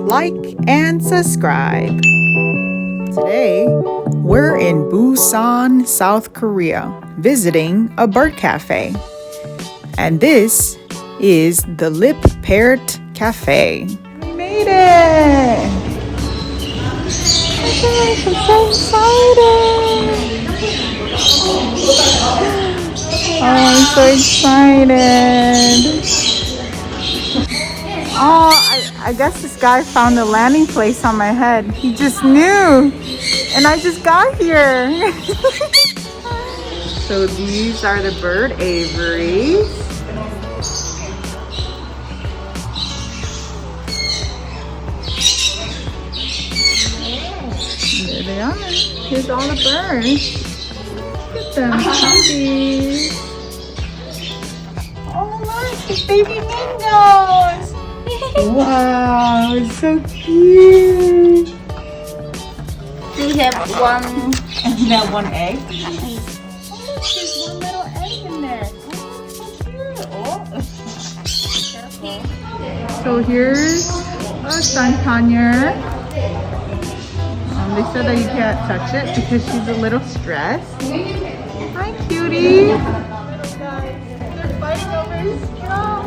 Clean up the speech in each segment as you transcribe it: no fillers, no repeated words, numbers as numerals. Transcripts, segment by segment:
Like and subscribe. Today, we're in Busan, South Korea, visiting a bird cafe. And this is the Lip Parrot Cafe. We made it! Oh gosh, I'm so excited! Oh, I'm so excited! Oh, I guess this guy found a landing place on my head. He just knew, and I just got here. So these are the bird aviaries. There they are. Here's all the birds. Look at them, babies. Oh look, it's baby minnows. Wow, it's so cute. Do you have one? And you have one egg? Oh, there's one little egg in there. Oh, so cute. So here's a sun conure. They said that you can't touch it because she's a little stressed. Hi, cutie. They're fighting over his straw.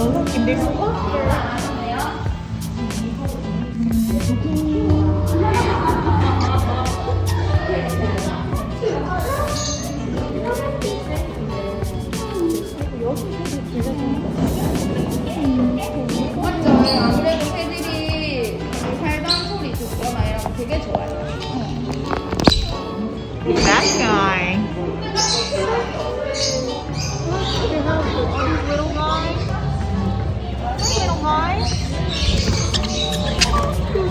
Oh, look, and there's water. 아무래도 새들이 살던 소리 듣거나 이런 거 되게 좋아해요. That guy. They have all these little guys. Hi, little guys. They're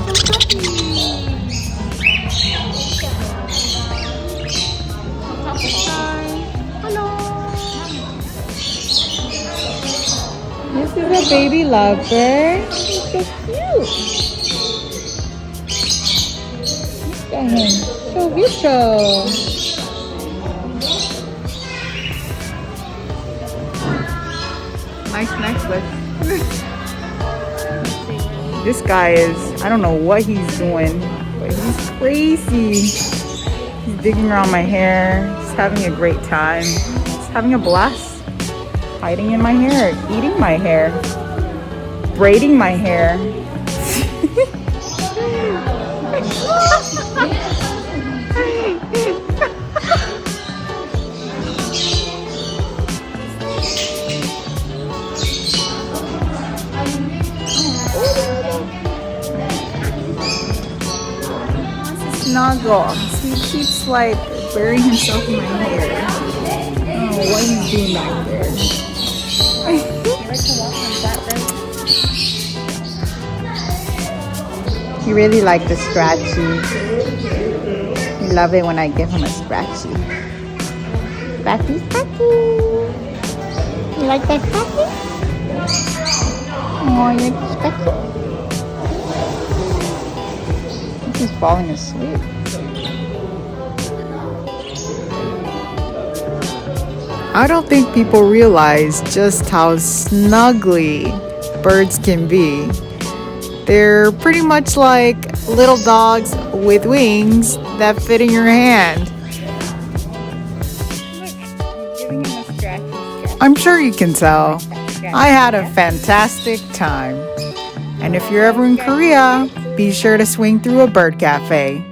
so fluffy. Hi. Hello. This is a baby lovebird. He's so cute. Look at him. So beautiful. Nice necklace. This guy is, I don't know what he's doing, but he's crazy. He's digging around my hair. He's having a great time. He's having a blast. Hiding in my hair, eating my hair, braiding my hair. Snuggle. He keeps like burying himself in my hair. Oh, what he's doing back there. He really liked the scratchy. He loves it when I give him a scratchy. Scratchy, scratchy. You like that scratchy? Oh, you like scratchy? I think he's falling asleep. I don't think people realize just how snuggly birds can be. They're pretty much like little dogs with wings that fit in your hand. I'm sure you can tell. I had a fantastic time. And if you're ever in Korea, be sure to swing through a bird cafe.